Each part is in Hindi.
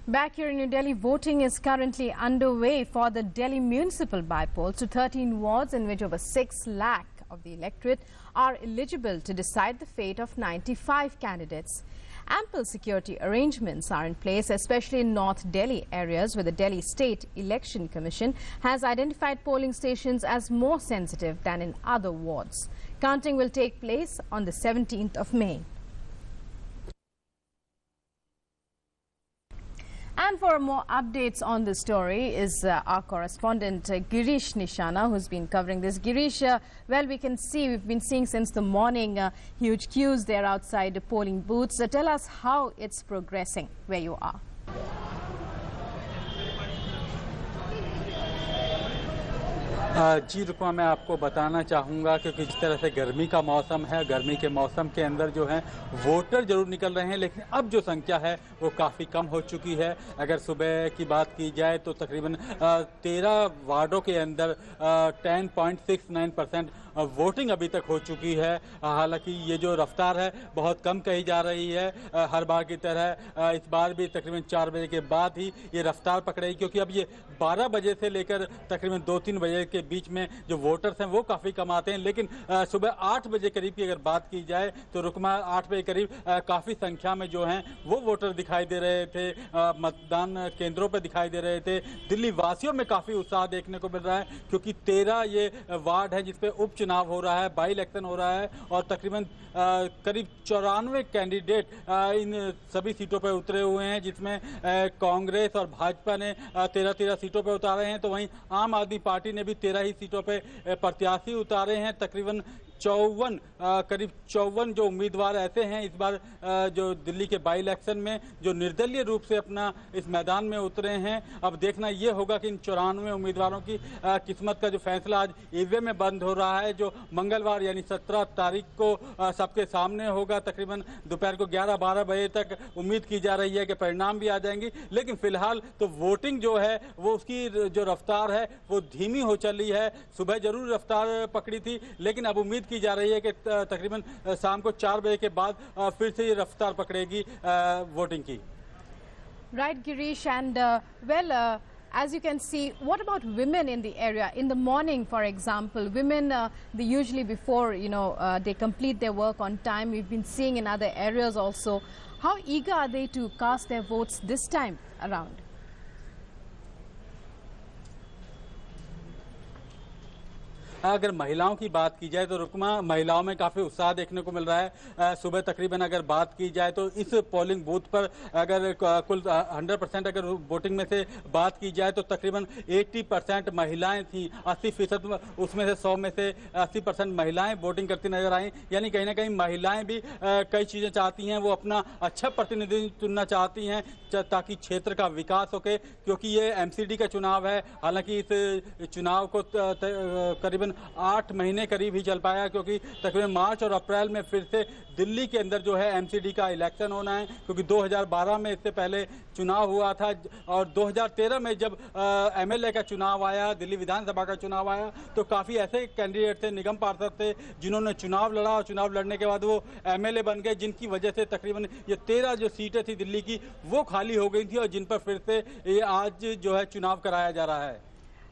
Back here in New Delhi, voting is currently underway for the Delhi municipal by-polls to 13 wards in which over 6 lakh of the electorate are eligible to decide the fate of 95 candidates. Ample security arrangements are in place, especially in North Delhi areas where the Delhi State Election Commission has identified polling stations as more sensitive than in other wards. Counting will take place on the 17th of May. And for more updates on the story is our correspondent Girish Nishana, who's been covering this. Girish, well, we've been seeing since the morning huge queues there outside the polling booths. Tell us how it's progressing where you are. जी रुकमा, मैं आपको बताना चाहूँगा क्योंकि जिस तरह से गर्मी का मौसम है, गर्मी के मौसम के अंदर जो है वोटर जरूर निकल रहे हैं, लेकिन अब जो संख्या है वो काफ़ी कम हो चुकी है। अगर सुबह की बात की जाए तो तकरीबन 13 वार्डों के अंदर 10.69% वोटिंग अभी तक हो चुकी है। हालांकि ये जो रफ्तार है बहुत कम कही जा रही है। हर बार की तरह इस बार भी तकरीबन 4 बजे के बाद ही ये रफ्तार पकड़ेगी, क्योंकि अब ये 12 बजे से लेकर तकरीबन 2-3 बजे के बीच में जो वोटर्स हैं वो काफ़ी कम आते हैं। लेकिन सुबह 8 बजे करीब की अगर बात की जाए तो रुकमा 8 बजे करीब काफ़ी संख्या में जो हैं वो वोटर दिखाई दे रहे थे, मतदान केंद्रों पर दिखाई दे रहे थे। दिल्ली वासियों में काफ़ी उत्साह देखने को मिल रहा है, क्योंकि 13 ये वार्ड है जिसपे उपचुनाव हो रहा है, बाई इलेक्शन हो रहा है और तकरीबन करीब 94 कैंडिडेट इन सभी सीटों पर उतरे हुए हैं, जिसमें कांग्रेस और भाजपा ने 13 सीटों पर उतारे हैं, तो वहीं आम आदमी पार्टी ने भी 13 ही सीटों पे प्रत्याशी उतारे हैं। तकरीबन करीब 54 जो उम्मीदवार ऐसे हैं इस बार जो दिल्ली के बाई इलेक्शन में जो निर्दलीय रूप से अपना इस मैदान में उतरे हैं। अब देखना ये होगा कि इन 94 उम्मीदवारों की किस्मत का जो फैसला आज ईवीएम में बंद हो रहा है, जो मंगलवार यानी 17 तारीख को सबके सामने होगा। तकरीबन दोपहर को 11-12 बजे तक उम्मीद की जा रही है कि परिणाम भी आ जाएंगी, लेकिन फिलहाल तो वोटिंग जो है वो उसकी जो रफ्तार है वो धीमी हो चली है। सुबह जरूर रफ्तार पकड़ी थी, लेकिन अब उम्मीद की जा रही है कि तकरीबन शाम को 4 बजे के बाद फिर से ये रफ्तार पकड़ेगी वोटिंग की। Right, Girish, and as you can see, what about women in the area? In the morning, for example, women, they usually before, they complete their work on time. We've been seeing in other areas also. How eager are they to cast their votes this time around? अगर महिलाओं की बात की जाए तो रुकमा, महिलाओं में काफ़ी उत्साह देखने को मिल रहा है। सुबह तकरीबन अगर बात की जाए तो इस पोलिंग बूथ पर अगर कुल 100% अगर वोटिंग में से बात की जाए तो तकरीबन 80% महिलाएं थीं। 80% उसमें से 100 में से 80% महिलाएं वोटिंग करती नजर आई। यानी कहीं ना कहीं महिलाएं भी कई चीज़ें चाहती हैं, वो अपना अच्छा प्रतिनिधि चुनना चाहती हैं ताकि क्षेत्र का विकास हो के, क्योंकि ये एमसीडी का चुनाव है। हालांकि इस चुनाव को करीबन 8 महीने करीब ही चल पाया, क्योंकि तकरीबन मार्च और अप्रैल में फिर से दिल्ली के अंदर जो है एमसीडी का इलेक्शन होना है, क्योंकि 2012 में इससे पहले चुनाव हुआ था और 2013 में जब एमएलए का चुनाव आया, दिल्ली विधानसभा का चुनाव आया, तो काफ़ी ऐसे कैंडिडेट थे, निगम पार्षद थे, जिन्होंने चुनाव लड़ा और चुनाव लड़ने के बाद वो एमएलए बन गए, जिनकी वजह से तकरीबन ये 13 जो सीटें थी दिल्ली की वो खाली हो गई थी और जिन पर फिर से ये आज जो है चुनाव कराया जा रहा है।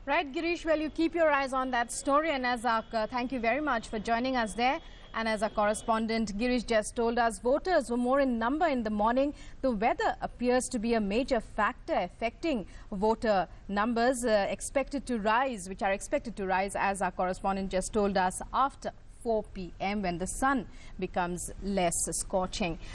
Right, Girish, well, you keep your eyes on that story, and as our, thank you very much for joining us there. And as our correspondent Girish just told us, voters were more in number in the morning. The weather appears to be a major factor affecting voter numbers expected to rise, which are expected to rise, as our correspondent just told us, after 4 p.m. when the sun becomes less scorching.